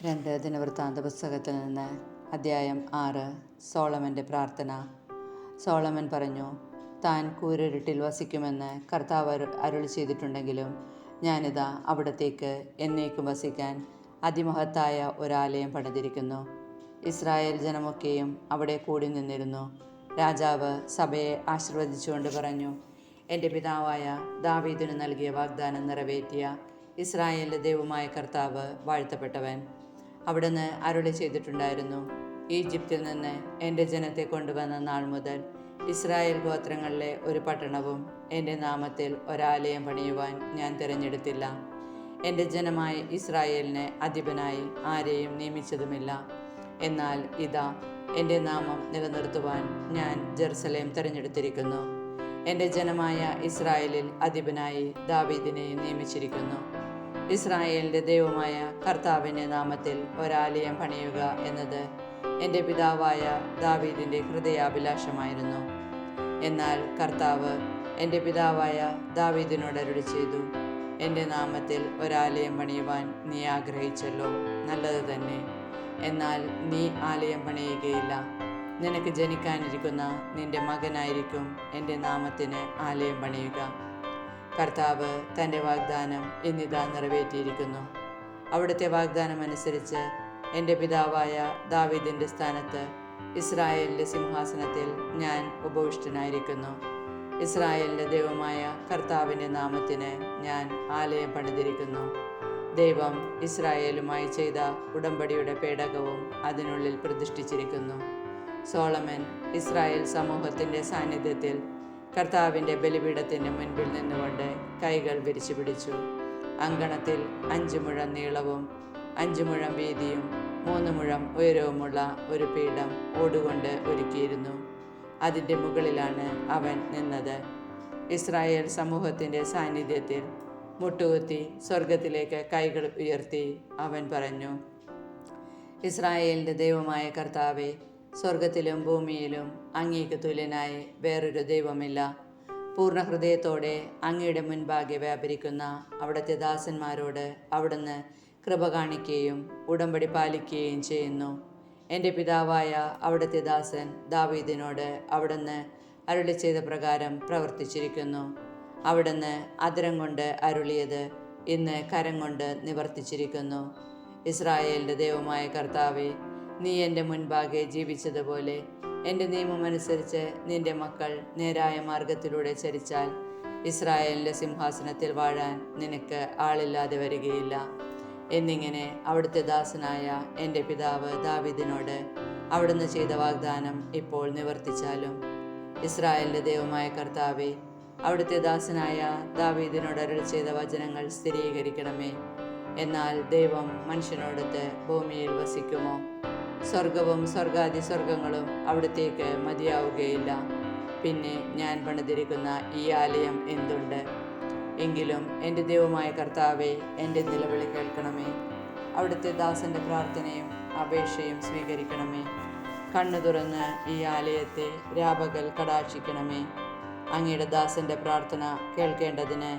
2 ദിനവൃത്താന്ത പുസ്തകത്തിൽ നിന്ന് അദ്ധ്യായം 6. സോളമൻ്റെ പ്രാർത്ഥന. സോളമൻ പറഞ്ഞു, താൻ കൂരിരുട്ടിൽ വസിക്കുമെന്ന് കർത്താവ് അരുളി ചെയ്തിട്ടുണ്ടെങ്കിലും ഞാനിതാ അവിടത്തേക്ക് എന്നേക്കും വസിക്കാൻ അതിമഹത്തായ ഒരാലയം പണിതിരിക്കുന്നു. ഇസ്രായേൽ ജനമൊക്കെയും അവിടെ കൂടി നിന്നിരുന്നു. രാജാവ് സഭയെ ആശീർവദിച്ചുകൊണ്ട് പറഞ്ഞു, എൻ്റെ പിതാവായ ദാവീദിനു നൽകിയ വാഗ്ദാനം നിറവേറ്റിയ ഇസ്രായേലിൻ്റെ ദൈവമായ കർത്താവ് വാഴ്ത്തപ്പെട്ടവൻ. അവിടുന്ന് അരുളി ചെയ്തിട്ടുണ്ടായിരുന്നു, ഈജിപ്തിൽ നിന്ന് എൻ്റെ ജനത്തെ കൊണ്ടുവന്ന നാൾ മുതൽ ഇസ്രായേൽ ഗോത്രങ്ങളിലെ ഒരു പട്ടണവും എൻ്റെ നാമത്തിൽ ഒരാലയം പണിയുവാൻ ഞാൻ തിരഞ്ഞെടുത്തില്ല. എൻ്റെ ജനമായ ഇസ്രായേലിനെ അധിപനായി ആരെയും നിയമിച്ചതുമില്ല. എന്നാൽ ഇതാ, എൻ്റെ നാമം നിലനിർത്തുവാൻ ഞാൻ ജെറുസലേം തിരഞ്ഞെടുത്തിരിക്കുന്നു. എൻ്റെ ജനമായ ഇസ്രായേലിൽ അധിപനായി ദാവീദിനെയും നിയമിച്ചിരിക്കുന്നു. ഇസ്രായേലിൻ്റെ ദൈവമായ കർത്താവിൻ്റെ നാമത്തിൽ ഒരാലയം പണിയുക എന്നത് എൻ്റെ പിതാവായ ദാവീദിൻ്റെ ഹൃദയാഭിലാഷമായിരുന്നു. എന്നാൽ കർത്താവ് എൻ്റെ പിതാവായ ദാവീദിനോട് അരുളി ചെയ്തു, എൻ്റെ നാമത്തിൽ ഒരാലയം പണിയുവാൻ നീ ആഗ്രഹിച്ചല്ലോ, നല്ലത് തന്നെ. എന്നാൽ നീ ആലയം പണിയുകയില്ല. നിനക്ക് ജനിക്കാനിരിക്കുന്ന നിന്റെ മകനായിരിക്കും എൻ്റെ നാമത്തിന് ആലയം പണിയുക. കർത്താവ് തൻ്റെ വാഗ്ദാനം ഇന്നിതാ നിറവേറ്റിയിരിക്കുന്നു. അവിടുത്തെ വാഗ്ദാനം അനുസരിച്ച് എൻ്റെ പിതാവായ ദാവീദിൻ്റെ സ്ഥാനത്ത് ഇസ്രായേലിൻ്റെ സിംഹാസനത്തിൽ ഞാൻ ഉപവിഷ്ടനായിരിക്കുന്നു. ഇസ്രായേലിൻ്റെ ദൈവമായ കർത്താവിൻ്റെ നാമത്തിന് ഞാൻ ആലയം പണിതിരിക്കുന്നു. ദൈവം ഇസ്രായേലുമായി ചെയ്ത ഉടമ്പടിയുടെ പേടകവും അതിനുള്ളിൽ പ്രതിഷ്ഠിച്ചിരിക്കുന്നു. സോളമൻ ഇസ്രായേൽ സമൂഹത്തിൻ്റെ സാന്നിധ്യത്തിൽ കർത്താവിൻ്റെ ബലിപീഠത്തിൻ്റെ മുൻപിൽ നിന്നുകൊണ്ട് കൈകൾ വിരിച്ചു പിടിച്ചു. അങ്കണത്തിൽ 5 മുഴം നീളവും 5 മുഴം വീതിയും 3 മുഴം ഉയരവുമുള്ള ഒരു പീഠം ഓടുകൊണ്ട് ഒരുക്കിയിരുന്നു. അതിൻ്റെ മുകളിലാണ് അവൻ നിന്നത്. ഇസ്രായേൽ സമൂഹത്തിൻ്റെ സാന്നിധ്യത്തിൽ മുട്ടുകുത്തി സ്വർഗത്തിലേക്ക് കൈകൾ ഉയർത്തി അവൻ പറഞ്ഞു, ഇസ്രായേലിൻ്റെ ദൈവമായ കർത്താവേ, സ്വർഗത്തിലും ഭൂമിയിലും അങ്ങേക്ക് തുല്യനായി വേറൊരു ദൈവമില്ല. പൂർണ്ണ ഹൃദയത്തോടെ അങ്ങയുടെ മുൻപാകെ വ്യാപരിക്കുന്ന അവിടുത്തെ ദാസന്മാരോട് അവിടുന്ന് കൃപ കാണിക്കുകയും ഉടമ്പടി പാലിക്കുകയും ചെയ്യുന്നു. എൻ്റെ പിതാവായ അവിടുത്തെ ദാസൻ ദാവീദിനോട് അവിടുന്ന് അരുളി ചെയ്ത പ്രകാരം പ്രവർത്തിച്ചിരിക്കുന്നു. അവിടുന്ന് അധരം കൊണ്ട് അരുളിയത് ഇന്ന് കരം കൊണ്ട് നിവർത്തിച്ചിരിക്കുന്നു. ഇസ്രായേലിൻ്റെ ദൈവമായ കർത്താവേ, നീ എൻ്റെ മുൻപാകെ ജീവിച്ചതുപോലെ എൻ്റെ നിയമമനുസരിച്ച് നിന്റെ മക്കൾ നേരായ മാർഗത്തിലൂടെ ചരിച്ചാൽ ഇസ്രായേലിൻ്റെ സിംഹാസനത്തിൽ വാഴാൻ നിനക്ക് ആളില്ലാതെ വരികയില്ല. എന്നിങ്ങനെ അവിടുത്തെ ദാസനായ എൻ്റെ പിതാവ് ദാവീദിനോട് അവിടുന്ന് ചെയ്ത വാഗ്ദാനം ഇപ്പോൾ നിവർത്തിച്ചാലും. ഇസ്രായേലിൻ്റെ ദൈവമായ കർത്താവേ, അവിടുത്തെ ദാസനായ ദാവീദിനോട് അരുളി ചെയ്ത വചനങ്ങൾ സ്ഥിരീകരിക്കണമേ. എന്നാൽ ദൈവം മനുഷ്യനോടൊത്ത് ഭൂമിയിൽ വസിക്കുമോ? സ്വർഗവും സ്വർഗാദി സ്വർഗങ്ങളും അവിടത്തേക്ക് മതിയാവുകയില്ല. പിന്നെ ഞാൻ പണിതിരിക്കുന്ന ഈ ആലയം എന്തുണ്ട്? എങ്കിലും എൻ്റെ ദൈവമായ കർത്താവേ, എൻ്റെ നിലവിളി കേൾക്കണമേ. അവിടുത്തെ ദാസൻ്റെ പ്രാർത്ഥനയും അപേക്ഷയും സ്വീകരിക്കണമേ. കണ്ണു തുറന്ന് ഈ ആലയത്തെ രാപകൽ കടാക്ഷിക്കണമേ. അങ്ങയുടെ ദാസൻ്റെ പ്രാർത്ഥന കേൾക്കേണ്ടതിന്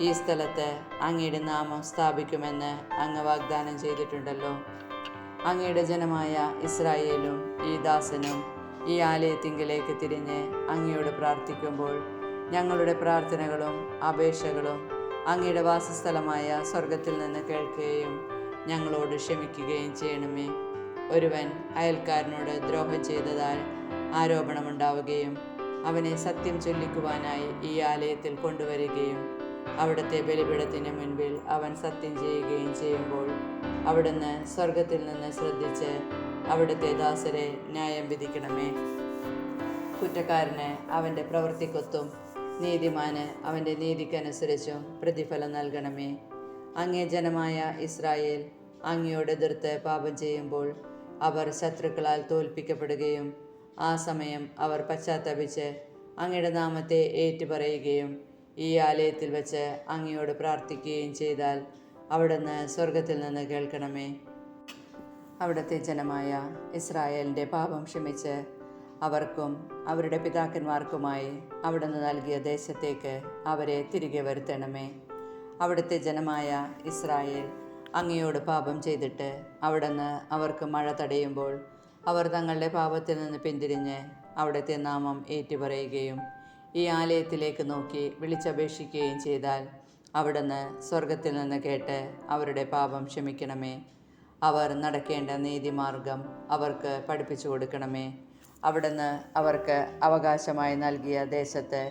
ഈ സ്ഥലത്ത് അങ്ങയുടെ നാമം സ്ഥാപിക്കുമെന്ന് അങ്ങ് വാഗ്ദാനം ചെയ്തിട്ടുണ്ടല്ലോ. അങ്ങയുടെ ജനമായ ഇസ്രായേലും ഈ ദാസനും ഈ ആലയത്തിങ്കിലേക്ക് തിരിഞ്ഞ് അങ്ങയോട് പ്രാർത്ഥിക്കുമ്പോൾ ഞങ്ങളുടെ പ്രാർത്ഥനകളും അപേക്ഷകളും അങ്ങയുടെ വാസസ്ഥലമായ സ്വർഗത്തിൽ നിന്ന് കേൾക്കുകയും ഞങ്ങളോട് ക്ഷമിക്കുകയും ചെയ്യണമേ. ഒരുവൻ അയൽക്കാരനോട് ദ്രോഹം ചെയ്തതാൽ ആരോപണമുണ്ടാവുകയും അവനെ സത്യം ചൊല്ലിക്കുവാനായി ഈ ആലയത്തിൽ കൊണ്ടുവരികയും അവിടുത്തെ ബലിപീഠത്തിന് മുൻപിൽ അവൻ സത്യം ചെയ്യുകയും ചെയ്യുമ്പോൾ അവിടുന്ന് സ്വർഗത്തിൽ നിന്ന് ശ്രദ്ധിച്ച് അവിടുത്തെ ദാസരെ ന്യായം വിധിക്കണമേ. കുറ്റക്കാരന് അവൻ്റെ പ്രവൃത്തിക്കൊത്തും നീതിമാന് അവൻ്റെ നീതിക്കനുസരിച്ചും പ്രതിഫലം നൽകണമേ. അങ്ങേ ജനമായ ഇസ്രായേൽ അങ്ങയോട് എതിർത്ത് പാപം ചെയ്യുമ്പോൾ അവർ ശത്രുക്കളാൽ തോൽപ്പിക്കപ്പെടുകയും ആ സമയം അവർ പശ്ചാത്തപിച്ച് അങ്ങയുടെ നാമത്തെ ഏറ്റുപറയുകയും ഈ ആലയത്തിൽ വെച്ച് അങ്ങയോട് പ്രാർത്ഥിക്കുകയും ചെയ്താൽ അവിടുന്ന് സ്വർഗത്തിൽ നിന്ന് കേൾക്കണമേ. അവിടുത്തെ ജനമായ ഇസ്രായേലിൻ്റെ പാപം ക്ഷമിച്ച് അവർക്കും അവരുടെ പിതാക്കന്മാർക്കുമായി അവിടുന്ന് നൽകിയ ദേശത്തേക്ക് അവരെ തിരികെ വരുത്തണമേ. അവിടുത്തെ ജനമായ ഇസ്രായേൽ അങ്ങയോട് പാപം ചെയ്തിട്ട് അവിടുന്ന് അവർക്ക് മഴ തടയുമ്പോൾ അവർ തങ്ങളുടെ പാപത്തിൽ നിന്ന് പിന്തിരിഞ്ഞ് അവിടുത്തെ നാമം ഏറ്റുപറയുകയും ഈ ആലയത്തിലേക്ക് നോക്കി വിളിച്ചപേക്ഷിക്കുകയും ചെയ്താൽ അവിടുന്ന് സ്വർഗത്തിൽ നിന്ന് കേട്ട് അവരുടെ പാപം ക്ഷമിക്കണമേ. അവർ നടക്കേണ്ട നീതിമാർഗം അവർക്ക് പഠിപ്പിച്ചു കൊടുക്കണമേ. അവിടുന്ന് അവർക്ക് അവകാശമായി നൽകിയ ദേശത്ത്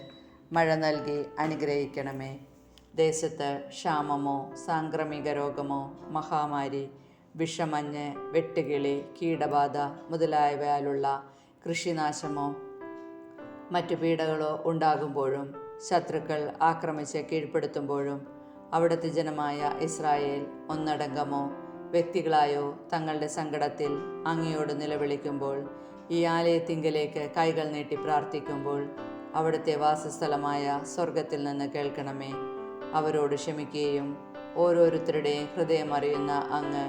മഴ നൽകി അനുഗ്രഹിക്കണമേ. ദേശത്ത് ക്ഷാമമോ സാംക്രമിക രോഗമോ മഹാമാരി, വിഷമഞ്ഞ്, വെട്ടുകിളി, കീടബാധ മുതലായവയാലുള്ള കൃഷിനാശമോ മറ്റു പീഡകളോ ഉണ്ടാകുമ്പോഴും ശത്രുക്കൾ ആക്രമിച്ച് കീഴ്പ്പെടുത്തുമ്പോഴും അവിടുത്തെ ജനമായ ഇസ്രായേൽ ഒന്നടങ്കമോ വ്യക്തികളായോ തങ്ങളുടെ സങ്കടത്തിൽ അങ്ങയോട് നിലവിളിക്കുമ്പോൾ ഈ ആലയത്തിങ്കലേക്ക് കൈകൾ നീട്ടി പ്രാർത്ഥിക്കുമ്പോൾ അവിടുത്തെ വാസസ്ഥലമായ സ്വർഗത്തിൽ നിന്ന് കേൾക്കണമേ. അവരോട് ക്ഷമിക്കുകയും ഓരോരുത്തരുടെയും ഹൃദയം അറിയുന്ന അങ്ങ്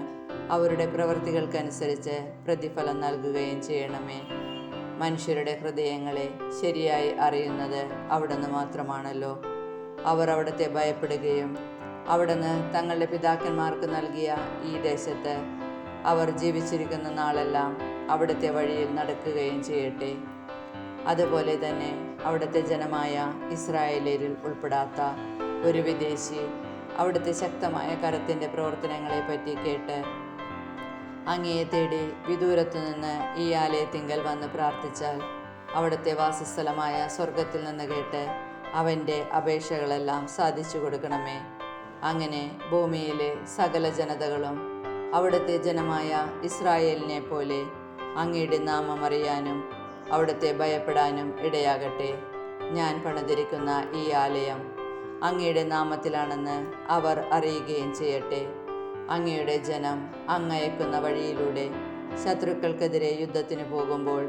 അവരുടെ പ്രവൃത്തികൾക്കനുസരിച്ച് പ്രതിഫലം നൽകുകയും ചെയ്യണമേ. മനുഷ്യരുടെ ഹൃദയങ്ങളെ ശരിയായി അറിയുന്നത് അവിടുന്ന് മാത്രമാണല്ലോ. അവർ അവിടുത്തെ ഭയപ്പെടുകയും അവിടുന്ന് തങ്ങളുടെ പിതാക്കന്മാർക്ക് നൽകിയ ഈ ദേശത്ത് അവർ ജീവിച്ചിരിക്കുന്ന നാളെല്ലാം അവിടുത്തെ വഴിയിൽ നടക്കുകയും ചെയ്യട്ടെ. അതുപോലെ തന്നെ അവിടുത്തെ ജനമായ ഇസ്രായേലിൽ ഉൾപ്പെടാത്ത ഒരു വിദേശി അവിടുത്തെ ശക്തമായ കരത്തിൻ്റെ പ്രവർത്തനങ്ങളെപ്പറ്റി കേട്ട് അങ്ങയെ തേടി വിദൂരത്തു നിന്ന് ഈ ആലയത്തിങ്കൽ വന്ന് പ്രാർത്ഥിച്ചാൽ അവിടുത്തെ വാസസ്ഥലമായ സ്വർഗത്തിൽ നിന്ന് കേട്ട് അവൻ്റെ അപേക്ഷകളെല്ലാം സാധിച്ചു കൊടുക്കണമേ. അങ്ങനെ ഭൂമിയിലെ സകല ജനതകളും അവിടുത്തെ ജനമായ ഇസ്രായേലിനെ പോലെ അങ്ങയുടെ നാമം അറിയാനും അവിടുത്തെ ഭയപ്പെടാനും ഇടയാകട്ടെ. ഞാൻ പണിതിരിക്കുന്ന ഈ ആലയം അങ്ങയുടെ നാമത്തിലാണെന്ന് അവർ അറിയുകയും ചെയ്യട്ടെ. അങ്ങയുടെ ജനം അങ്ങയക്കുന്ന വഴിയിലൂടെ ശത്രുക്കൾക്കെതിരെ യുദ്ധത്തിന് പോകുമ്പോൾ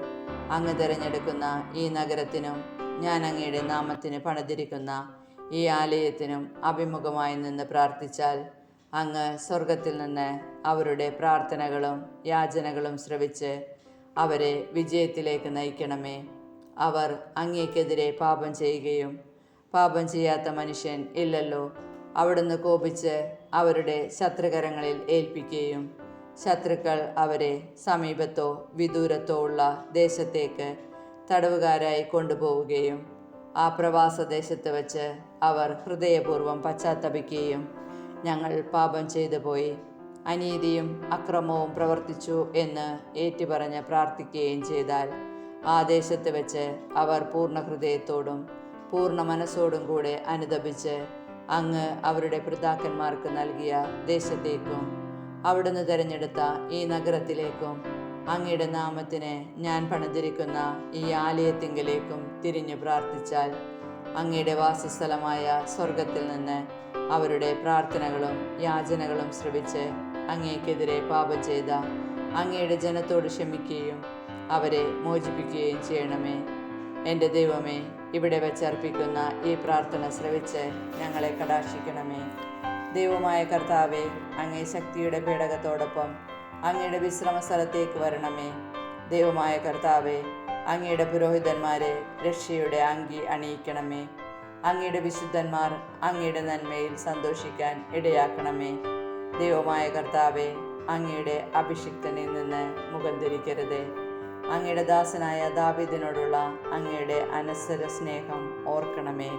അങ്ങ് തിരഞ്ഞെടുക്കുന്ന ഈ നഗരത്തിനും ഞാൻ അങ്ങയുടെ നാമത്തിന് പണിതിരിക്കുന്ന ഈ ആലയത്തിനും അഭിമുഖമായി നിന്ന് പ്രാർത്ഥിച്ചാൽ അങ്ങ് സ്വർഗത്തിൽ നിന്ന് അവരുടെ പ്രാർത്ഥനകളും യാചനകളും ശ്രവിച്ച് അവരെ വിജയത്തിലേക്ക് നയിക്കണമേ. അവർ അങ്ങേക്കെതിരെ പാപം ചെയ്യുകയും പാപം ചെയ്യാത്ത മനുഷ്യൻ ഇല്ലല്ലോ. അവിടുന്ന് കോപിച്ച് അവരുടെ ശത്രുകരങ്ങളിൽ ഏൽപ്പിക്കുകയും ശത്രുക്കൾ അവരെ സമീപത്തോ വിദൂരത്തോ ഉള്ള ദേശത്തേക്ക് തടവുകാരായി കൊണ്ടുപോവുകയും ആ പ്രവാസദേശത്ത് വച്ച് അവർ ഹൃദയപൂർവ്വം പശ്ചാത്തപിക്കുകയും ഞങ്ങൾ പാപം ചെയ്തു പോയി, അനീതിയും അക്രമവും പ്രവർത്തിച്ചു എന്ന് ഏറ്റുപറഞ്ഞ് പ്രാർത്ഥിക്കുകയും ചെയ്താൽ ആ ദേശത്ത് വെച്ച് അവർ പൂർണ്ണ ഹൃദയത്തോടും പൂർണ്ണ മനസ്സോടും കൂടെ അനുതപിച്ച് അങ്ങ് അവരുടെ പിതാക്കന്മാർക്ക് നൽകിയ ദേശത്തേക്കും അവിടുന്ന് തിരഞ്ഞെടുത്ത ഈ നഗരത്തിലേക്കും അങ്ങയുടെ നാമത്തിന് ഞാൻ പണിതിരിക്കുന്ന ഈ ആലയത്തിങ്കലേക്കും തിരിഞ്ഞു പ്രാർത്ഥിച്ചാൽ അങ്ങയുടെ വാസസ്ഥലമായ സ്വർഗത്തിൽ നിന്ന് അവരുടെ പ്രാർത്ഥനകളും യാചനകളും ശ്രവിച്ച് അങ്ങേക്കെതിരെ പാപം ചെയ്ത അങ്ങയുടെ ജനത്തോട് ക്ഷമിക്കുകയും അവരെ മോചിപ്പിക്കുകയും ചെയ്യണമേ. എൻ്റെ ദൈവമേ, ഇവിടെ വെച്ചർപ്പിക്കുന്ന ഈ പ്രാർത്ഥന ശ്രവിച്ച് ഞങ്ങളെ കടാക്ഷിക്കണമേ. ദൈവമായ കർത്താവേ, അങ്ങേ ശക്തിയുടെ പേടകത്തോടൊപ്പം അങ്ങയുടെ വിശ്രമ സ്ഥലത്തേക്ക് വരണമേ. ദൈവമായ കർത്താവേ, അങ്ങയുടെ പുരോഹിതന്മാരെ രക്ഷയുടെ അങ്കി അണിയിക്കണമേ. അങ്ങയുടെ വിശുദ്ധന്മാർ അങ്ങയുടെ നന്മയിൽ സന്തോഷിക്കാൻ ഇടയാക്കണമേ. ദൈവമായ കർത്താവേ, അങ്ങയുടെ അഭിഷിക്തനിൽ നിന്ന് മുഖം ധരിക്കരുത്. അങ്ങയുടെ ദാസനായ ദാവീദിനോടുള്ള അങ്ങയുടെ അനശ്വര സ്നേഹം ഓർക്കണമേ.